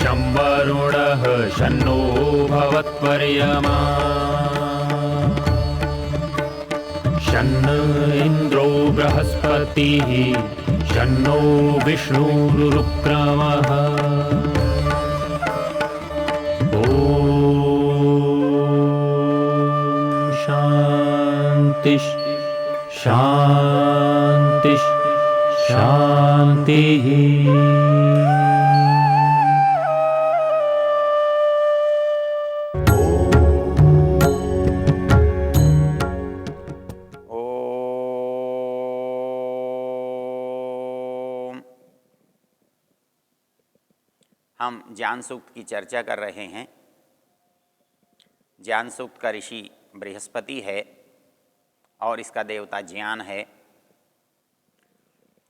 शं वरुणः शन्नो भवत्वर्यमा शन्न इन्द्रो बृहस्पतिः शन्नो विष्णुरुक्रमः ॐ शान्ति शान्ति शान्तिः। हम ज्ञान सूक्त की चर्चा कर रहे हैं। ज्ञान सूक्त का ऋषि बृहस्पति है और इसका देवता ज्ञान है।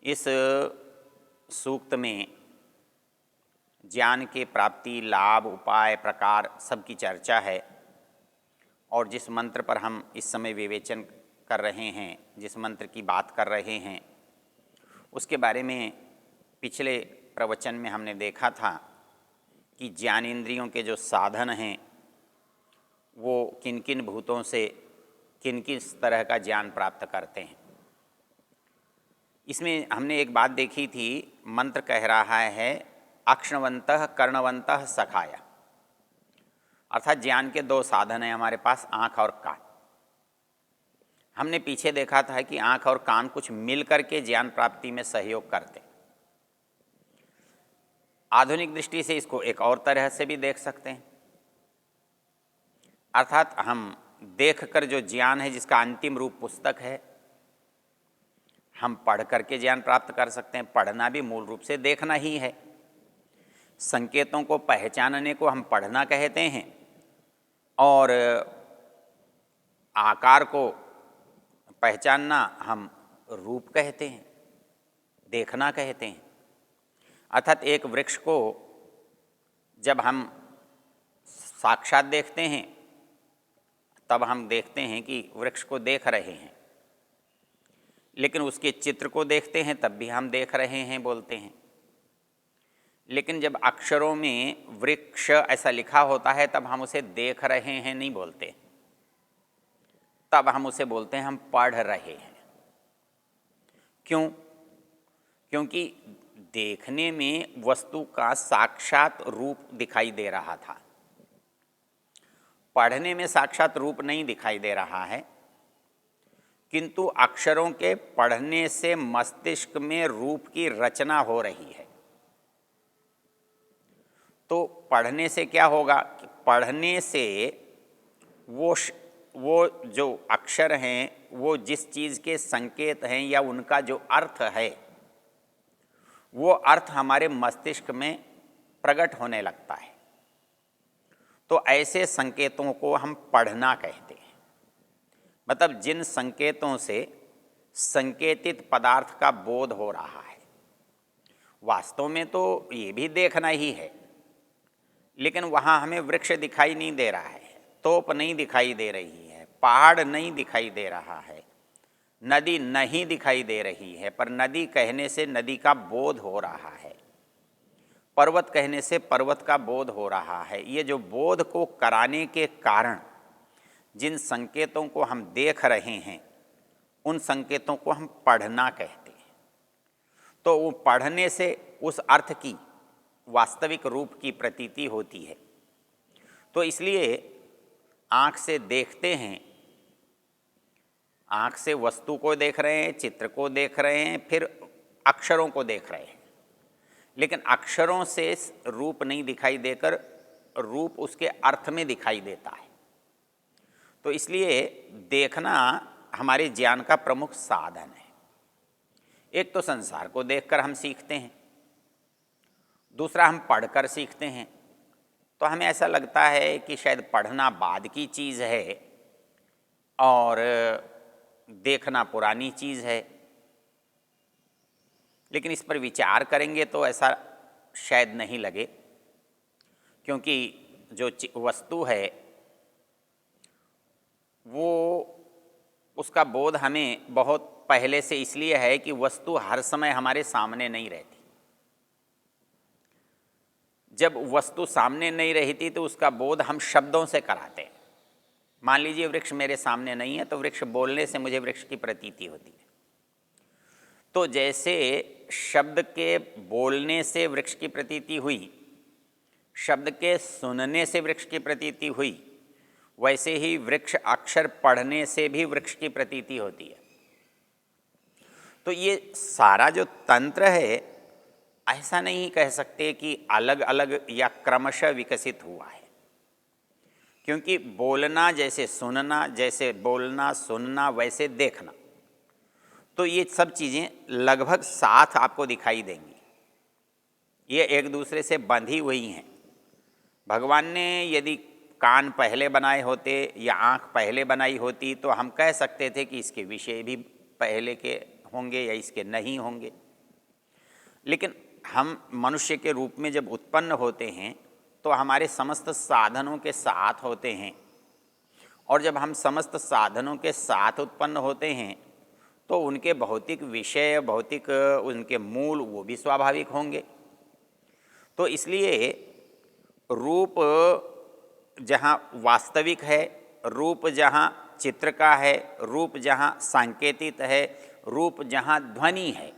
इस सूक्त में ज्ञान के प्राप्ति, लाभ, उपाय, प्रकार सबकी चर्चा है। और जिस मंत्र पर हम इस समय विवेचन कर रहे हैं, जिस मंत्र की बात कर रहे हैं, उसके बारे में पिछले प्रवचन में हमने देखा था कि ज्ञानेंद्रियों के जो साधन हैं वो किन किन भूतों से किन किस तरह का ज्ञान प्राप्त करते हैं। इसमें हमने एक बात देखी थी, मंत्र कह रहा है अक्ष्णवन्तः कर्णवन्तः सखाय, अर्थात ज्ञान के दो साधन हैं हमारे पास, आँख और कान। हमने पीछे देखा था कि आँख और कान कुछ मिल करके ज्ञान प्राप्ति में सहयोग करते। आधुनिक दृष्टि से इसको एक और तरह से भी देख सकते हैं, अर्थात हम देखकर जो ज्ञान है, जिसका अंतिम रूप पुस्तक है, हम पढ़ करके ज्ञान प्राप्त कर सकते हैं। पढ़ना भी मूल रूप से देखना ही है। संकेतों को पहचानने को हम पढ़ना कहते हैं और आकार को पहचानना हम रूप कहते हैं, देखना कहते हैं। अर्थात एक वृक्ष को जब हम साक्षात देखते हैं तब हम देखते हैं कि वृक्ष को देख रहे हैं, लेकिन उसके चित्र को देखते हैं तब भी हम देख रहे हैं बोलते हैं। लेकिन जब अक्षरों में वृक्ष ऐसा लिखा होता है तब हम उसे देख रहे हैं नहीं बोलते, तब हम उसे बोलते हैं हम पढ़ रहे हैं। क्यों? क्योंकि देखने में वस्तु का साक्षात रूप दिखाई दे रहा था, पढ़ने में साक्षात रूप नहीं दिखाई दे रहा है, किंतु अक्षरों के पढ़ने से मस्तिष्क में रूप की रचना हो रही है। तो पढ़ने से क्या होगा कि पढ़ने से वो जो अक्षर हैं, वो जिस चीज़ के संकेत हैं या उनका जो अर्थ है, वो अर्थ हमारे मस्तिष्क में प्रकट होने लगता है। तो ऐसे संकेतों को हम पढ़ना कहते हैं। मतलब जिन संकेतों से संकेतित पदार्थ का बोध हो रहा है। वास्तव में तो ये भी देखना ही है, लेकिन वहाँ हमें वृक्ष दिखाई नहीं दे रहा है, तोप नहीं दिखाई दे रही है, पहाड़ नहीं दिखाई दे रहा है, नदी नहीं दिखाई दे रही है, पर नदी कहने से नदी का बोध हो रहा है, पर्वत कहने से पर्वत का बोध हो रहा है। ये जो बोध को कराने के कारण जिन संकेतों को हम देख रहे हैं, उन संकेतों को हम पढ़ना कहते हैं। तो वो पढ़ने से उस अर्थ की वास्तविक रूप की प्रतीति होती है। तो इसलिए आँख से देखते हैं, आँख से वस्तु को देख रहे हैं, चित्र को देख रहे हैं, फिर अक्षरों को देख रहे हैं, लेकिन अक्षरों से रूप नहीं दिखाई देकर रूप उसके अर्थ में दिखाई देता है। तो इसलिए देखना हमारे ज्ञान का प्रमुख साधन है। एक तो संसार को देखकर हम सीखते हैं, दूसरा हम पढ़कर सीखते हैं। तो हमें ऐसा लगता है कि शायद पढ़ना बाद की चीज़ है और देखना पुरानी चीज़ है, लेकिन इस पर विचार करेंगे तो ऐसा शायद नहीं लगे, क्योंकि जो वस्तु है वो उसका बोध हमें बहुत पहले से इसलिए है कि वस्तु हर समय हमारे सामने नहीं रहती। जब वस्तु सामने नहीं रहती तो उसका बोध हम शब्दों से कराते हैं। मान लीजिए वृक्ष मेरे सामने नहीं है तो वृक्ष बोलने से मुझे वृक्ष की प्रतीति होती है। तो जैसे शब्द के बोलने से वृक्ष की प्रतीति हुई, शब्द के सुनने से वृक्ष की प्रतीति हुई, वैसे ही वृक्ष अक्षर पढ़ने से भी वृक्ष की प्रतीति होती है। तो ये सारा जो तंत्र है, ऐसा नहीं कह सकते कि अलग अलग या क्रमशः विकसित हुआ है, क्योंकि बोलना जैसे सुनना, जैसे बोलना सुनना वैसे देखना, तो ये सब चीज़ें लगभग साथ आपको दिखाई देंगी। ये एक दूसरे से बंधी हुई हैं। भगवान ने यदि कान पहले बनाए होते या आँख पहले बनाई होती तो हम कह सकते थे कि इसके विषय भी पहले के होंगे या इसके नहीं होंगे। लेकिन हम मनुष्य के रूप में जब उत्पन्न होते हैं तो हमारे समस्त साधनों के साथ होते हैं, और जब हम समस्त साधनों के साथ उत्पन्न होते हैं तो उनके भौतिक विषय, भौतिक उनके मूल वो भी स्वाभाविक होंगे। तो इसलिए रूप जहाँ वास्तविक है, रूप जहाँ चित्र का है, रूप जहाँ सांकेतिक है, रूप जहाँ ध्वनि है,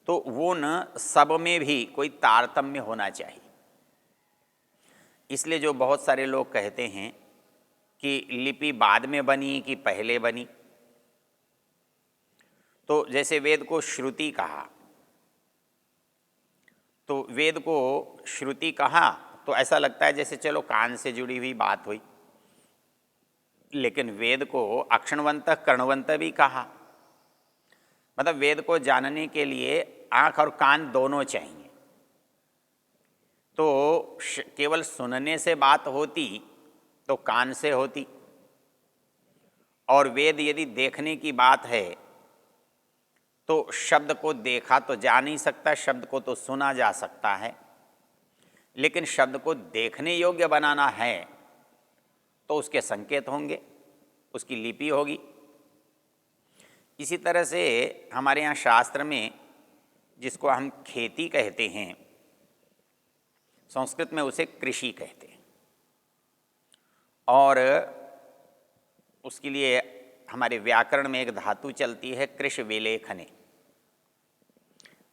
तो वो न सब में भी कोई तारतम्य होना चाहिए। इसलिए जो बहुत सारे लोग कहते हैं कि लिपि बाद में बनी कि पहले बनी, तो जैसे वेद को श्रुति कहा, तो वेद को श्रुति कहा तो ऐसा लगता है जैसे चलो कान से जुड़ी हुई बात हुई, लेकिन वेद को अक्षणवंत कर्णवंत भी कहा। मतलब वेद को जानने के लिए आँख और कान दोनों चाहिए। तो केवल सुनने से बात होती तो कान से होती, और वेद यदि देखने की बात है तो शब्द को देखा तो जा नहीं सकता, शब्द को तो सुना जा सकता है, लेकिन शब्द को देखने योग्य बनाना है तो उसके संकेत होंगे, उसकी लिपि होगी। इसी तरह से हमारे यहाँ शास्त्र में जिसको हम खेती कहते हैं, संस्कृत में उसे कृषि कहते हैं, और उसके लिए हमारे व्याकरण में एक धातु चलती है कृष विलेखने,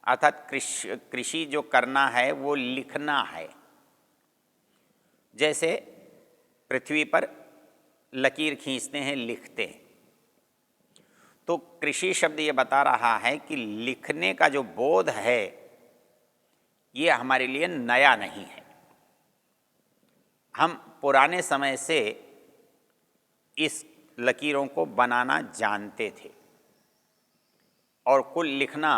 अर्थात कृषि जो करना है वो लिखना है। जैसे पृथ्वी पर लकीर खींचते हैं, लिखते हैं, तो कृषि शब्द ये बता रहा है कि लिखने का जो बोध है ये हमारे लिए नया नहीं है। हम पुराने समय से इस लकीरों को बनाना जानते थे, और कुल लिखना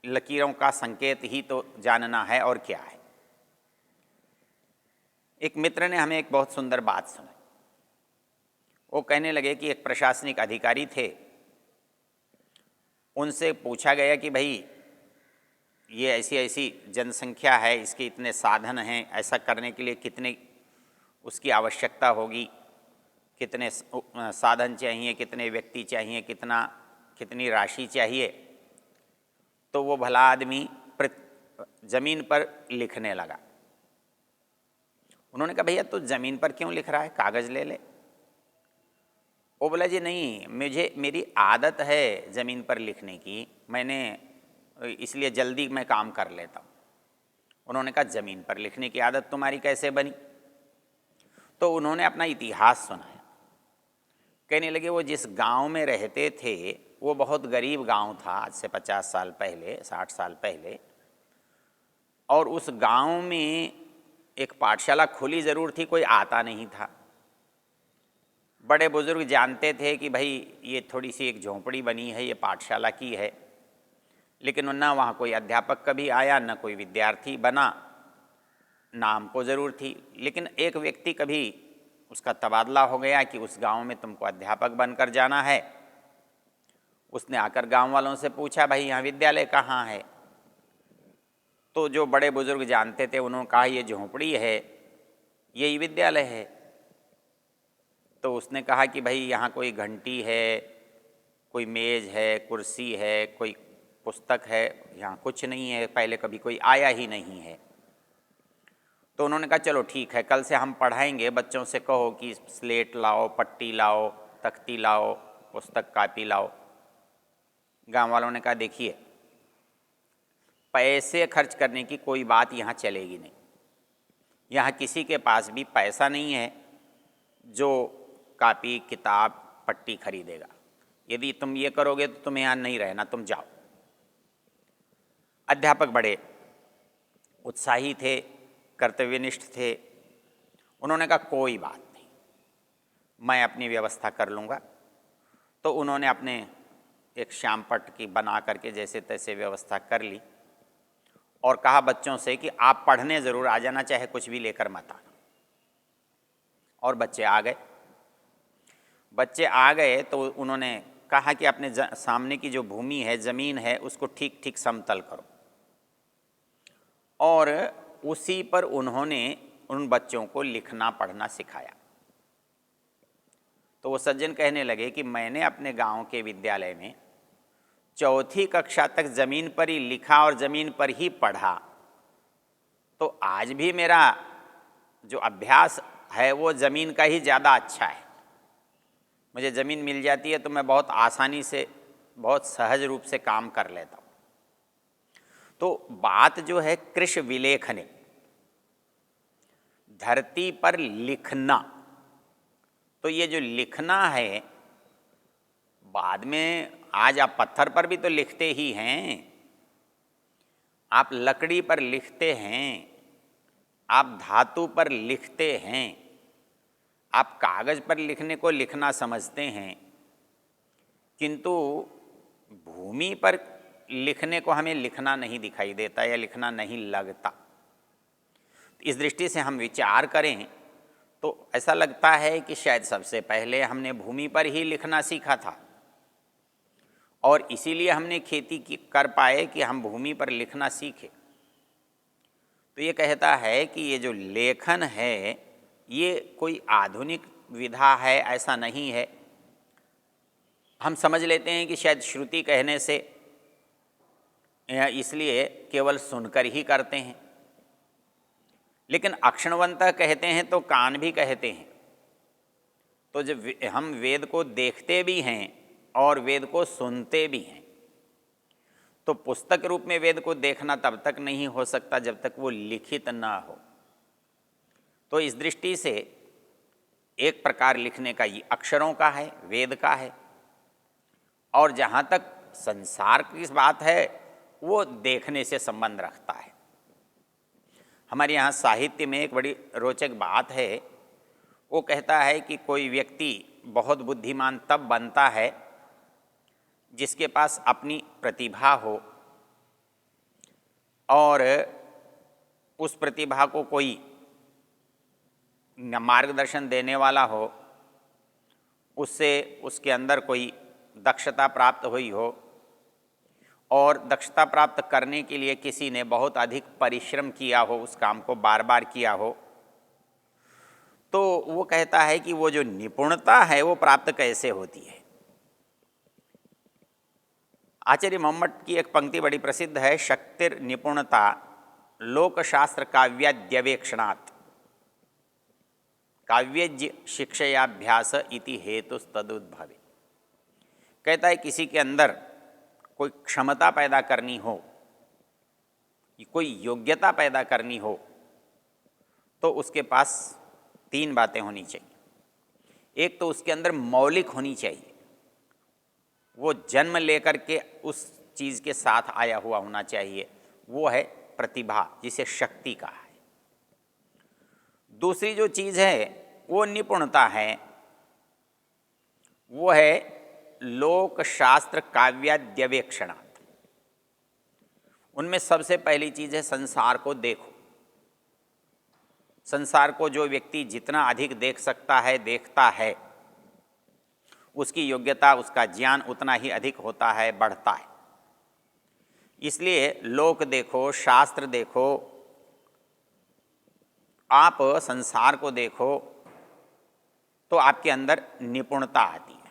लकीरों का संकेत ही तो जानना है, और क्या है। एक मित्र ने हमें एक बहुत सुंदर बात सुनाई। वो कहने लगे कि एक प्रशासनिक अधिकारी थे, उनसे पूछा गया कि भाई ये ऐसी ऐसी जनसंख्या है, इसके इतने साधन हैं, ऐसा करने के लिए कितने उसकी आवश्यकता होगी, कितने साधन चाहिए, कितने व्यक्ति चाहिए, कितनी राशि चाहिए। तो वो भला आदमी ज़मीन पर लिखने लगा। उन्होंने कहा भैया तो ज़मीन पर क्यों लिख रहा है, कागज़ ले ले। वो बोला जी नहीं, मेरी आदत है ज़मीन पर लिखने की, मैंने इसलिए जल्दी मैं काम कर लेता हूँ। उन्होंने कहा ज़मीन पर लिखने की आदत तुम्हारी कैसे बनी? तो उन्होंने अपना इतिहास सुनाया। कहने लगे वो जिस गांव में रहते थे वो बहुत गरीब गांव था, आज से 50 साल पहले, 60 साल पहले, और उस गांव में एक पाठशाला खुली ज़रूर थी, कोई आता नहीं था। बड़े बुजुर्ग जानते थे कि भाई ये थोड़ी सी एक झोंपड़ी बनी है, ये पाठशाला की है, लेकिन ना वहाँ कोई अध्यापक कभी आया, न कोई विद्यार्थी बना, नाम को ज़रूर थी। लेकिन एक व्यक्ति कभी उसका तबादला हो गया कि उस गांव में तुमको अध्यापक बनकर जाना है। उसने आकर गांव वालों से पूछा भाई यहाँ विद्यालय कहाँ है? तो जो बड़े बुजुर्ग जानते थे उन्होंने कहा ये झोंपड़ी है, यही विद्यालय है। तो उसने कहा कि भाई यहाँ कोई घंटी है, कोई मेज़ है, कुर्सी है, कोई पुस्तक है? यहाँ कुछ नहीं है, पहले कभी कोई आया ही नहीं है। तो उन्होंने कहा चलो ठीक है, कल से हम पढ़ाएंगे, बच्चों से कहो कि स्लेट लाओ, पट्टी लाओ, तख्ती लाओ, पुस्तक कापी लाओ। गांव वालों ने कहा देखिए, पैसे खर्च करने की कोई बात यहाँ चलेगी नहीं। यहाँ किसी के पास भी पैसा नहीं है जो कापी किताब पट्टी खरीदेगा। यदि तुम ये करोगे तो तुम्हें यहाँ नहीं रहना, तुम जाओ। अध्यापक बड़े उत्साही थे, कर्तव्यनिष्ठ थे। उन्होंने कहा कोई बात नहीं, मैं अपनी व्यवस्था कर लूँगा। तो उन्होंने अपने एक श्यामपट्ट की बना करके जैसे तैसे व्यवस्था कर ली और कहा बच्चों से कि आप पढ़ने ज़रूर आ जाना, चाहे कुछ भी लेकर मत आना। और बच्चे आ गए। बच्चे आ गए तो उन्होंने कहा कि अपने सामने की जो भूमि है, ज़मीन है, उसको ठीक ठीक समतल करो। और उसी पर उन्होंने उन बच्चों को लिखना पढ़ना सिखाया। तो वो सज्जन कहने लगे कि मैंने अपने गांव के विद्यालय में 4वीं कक्षा तक ज़मीन पर ही लिखा और ज़मीन पर ही पढ़ा, तो आज भी मेरा जो अभ्यास है वो ज़मीन का ही ज़्यादा अच्छा है। मुझे ज़मीन मिल जाती है तो मैं बहुत आसानी से, बहुत सहज रूप से काम कर लेता हूँ। तो बात जो है कृष विलेखने, धरती पर लिखना, तो ये जो लिखना है, बाद में आज आप पत्थर पर भी तो लिखते ही हैं, आप लकड़ी पर लिखते हैं, आप धातु पर लिखते हैं, आप कागज़ पर लिखने को लिखना समझते हैं, किंतु भूमि पर लिखने को हमें लिखना नहीं दिखाई देता या लिखना नहीं लगता। इस दृष्टि से हम विचार करें तो ऐसा लगता है कि शायद सबसे पहले हमने भूमि पर ही लिखना सीखा था और इसीलिए हमने खेती की कर पाए कि हम भूमि पर लिखना सीखे। तो ये कहता है कि ये जो लेखन है ये कोई आधुनिक विधा है, ऐसा नहीं है। हम समझ लेते हैं कि शायद श्रुति कहने से, इसलिए केवल सुनकर ही करते हैं, लेकिन अक्षणवंत कहते हैं तो कान भी कहते हैं। तो जब हम वेद को देखते भी हैं और वेद को सुनते भी हैं, तो पुस्तक रूप में वेद को देखना तब तक नहीं हो सकता जब तक वो लिखित ना हो। तो इस दृष्टि से एक प्रकार लिखने का ये अक्षरों का है, वेद का है, और जहाँ तक संसार की बात है वो देखने से संबंध रखता है। हमारे यहाँ साहित्य में एक बड़ी रोचक बात है। वो कहता है कि कोई व्यक्ति बहुत बुद्धिमान तब बनता है जिसके पास अपनी प्रतिभा हो और उस प्रतिभा को कोई मार्गदर्शन देने वाला हो, उससे उसके अंदर कोई दक्षता प्राप्त हुई हो और दक्षता प्राप्त करने के लिए किसी ने बहुत अधिक परिश्रम किया हो, उस काम को बार बार किया हो। तो वो कहता है कि वो जो निपुणता है वो प्राप्त कैसे होती है। आचार्य मोहम्मद की एक पंक्ति बड़ी प्रसिद्ध है, शक्तिर निपुणता लोकशास्त्र काव्याद्यवेक्षणात् काव्यज्ञ शिक्षयाभ्यास इति हेतुस्तदुद्भवे। कहता है किसी के अंदर कोई क्षमता पैदा करनी हो, कोई योग्यता पैदा करनी हो, तो उसके पास 3 बातें होनी चाहिए। एक तो उसके अंदर मौलिक होनी चाहिए, वो जन्म लेकर के उस चीज़ के साथ आया हुआ होना चाहिए, वो है प्रतिभा, जिसे शक्ति कहा है। दूसरी जो चीज़ है वो निपुणता है, वो है लोकशास्त्र काव्याद्यवेक्षणात्। उनमें सबसे पहली चीज़ है संसार को देखो। संसार को जो व्यक्ति जितना अधिक देख सकता है, देखता है, उसकी योग्यता, उसका ज्ञान उतना ही अधिक होता है, बढ़ता है। इसलिए लोक देखो, शास्त्र देखो, आप संसार को देखो, तो आपके अंदर निपुणता आती है।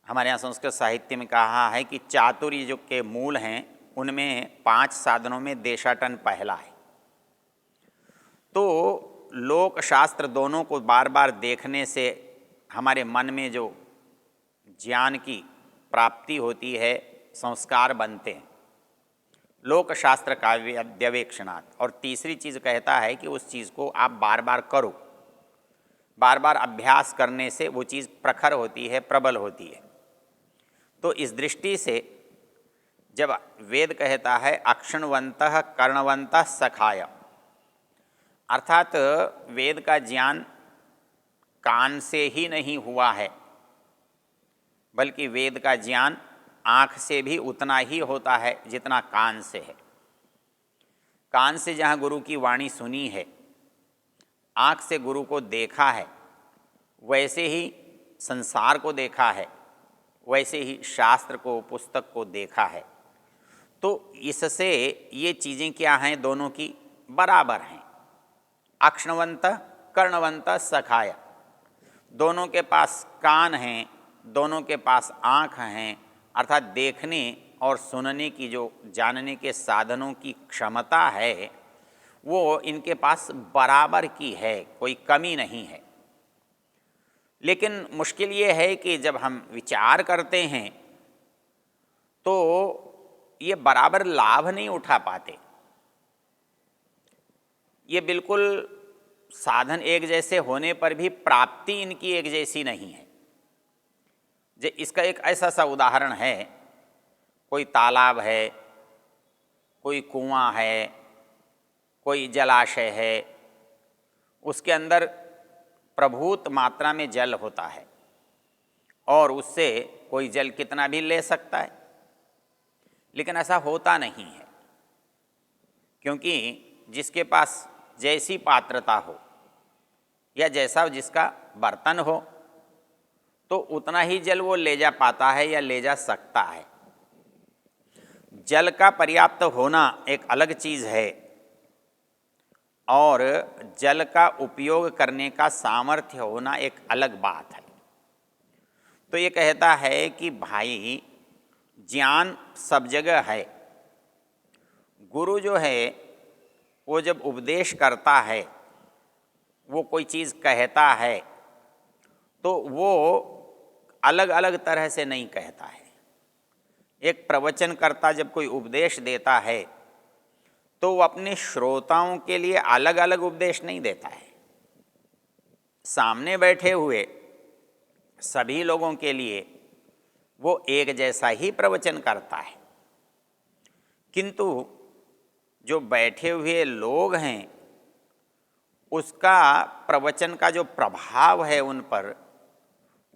हमारे यहाँ संस्कृत साहित्य में कहा है कि चातुर्य जो के मूल हैं उनमें 5 साधनों में देशाटन पहला है। तो लोक शास्त्र दोनों को बार बार देखने से हमारे मन में जो ज्ञान की प्राप्ति होती है, संस्कार बनते हैं, लोक शास्त्र काव्यावेक्षणात्। और तीसरी चीज़ कहता है कि उस चीज़ को आप बार बार करो, बार बार अभ्यास करने से वो चीज़ प्रखर होती है, प्रबल होती है। तो इस दृष्टि से जब वेद कहता है अक्षणवन्तः कर्णवन्तः सखाय, अर्थात वेद का ज्ञान कान से ही नहीं हुआ है, बल्कि वेद का ज्ञान आँख से भी उतना ही होता है जितना कान से है। कान से जहाँ गुरु की वाणी सुनी है, आँख से गुरु को देखा है, वैसे ही संसार को देखा है, वैसे ही शास्त्र को, पुस्तक को देखा है। तो इससे ये चीज़ें क्या हैं, दोनों की बराबर हैं। अक्षणवंत कर्णवंत सखाय, दोनों के पास कान हैं, दोनों के पास आँख हैं, अर्थात देखने और सुनने की जो जानने के साधनों की क्षमता है वो इनके पास बराबर की है, कोई कमी नहीं है। लेकिन मुश्किल ये है कि जब हम विचार करते हैं तो ये बराबर लाभ नहीं उठा पाते। ये बिल्कुल साधन एक जैसे होने पर भी प्राप्ति इनकी एक जैसी नहीं है। इसका एक ऐसा सा उदाहरण है, कोई तालाब है, कोई कुआं है, कोई जलाशय है, उसके अंदर प्रभूत मात्रा में जल होता है और उससे कोई जल कितना भी ले सकता है, लेकिन ऐसा होता नहीं है, क्योंकि जिसके पास जैसी पात्रता हो या जैसा जिसका बर्तन हो तो उतना ही जल वो ले जा पाता है या ले जा सकता है। जल का पर्याप्त होना एक अलग चीज़ है और जल का उपयोग करने का सामर्थ्य होना एक अलग बात है। तो ये कहता है कि भाई ज्ञान सब जगह है। गुरु जो है वो जब उपदेश करता है, वो कोई चीज़ कहता है तो वो अलग अलग तरह से नहीं कहता है। एक प्रवचनकर्ता जब कोई उपदेश देता है तो वो अपने श्रोताओं के लिए अलग अलग उपदेश नहीं देता है, सामने बैठे हुए सभी लोगों के लिए वो एक जैसा ही प्रवचन करता है। किंतु जो बैठे हुए लोग हैं उसका प्रवचन का जो प्रभाव है उन पर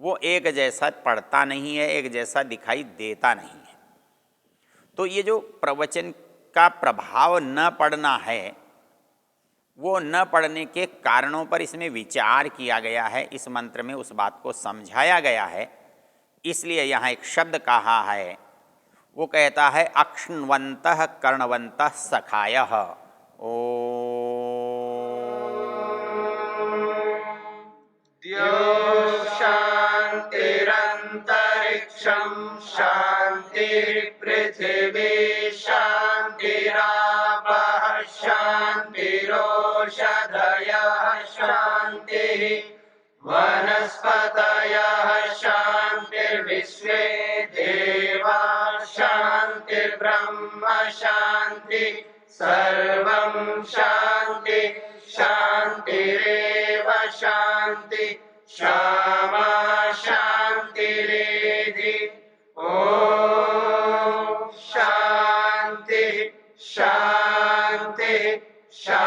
वो एक जैसा पड़ता नहीं है, एक जैसा दिखाई देता नहीं है। तो ये जो प्रवचन का प्रभाव न पड़ना है, वो न पड़ने के कारणों पर इसमें विचार किया गया है, इस मंत्र में उस बात को समझाया गया है। इसलिए यहाँ एक शब्द कहा है, वो कहता है अक्षण्वन्तः कर्णवन्तः सखायः। शान्तिरन्तरिक्षं शान्तिर्पृथिवी शान्तिरापः शान्तिरोषधयः शान्तिः वनस्पतयः शान्तिर्विश्वे देवा शान्तिर्ब्रह्म शान्ति सर्वं शान्ति शान्तिरेव शान्ति क्षमा शान्तिरेधि। ॐ शान्ति शान्ति शान्ति।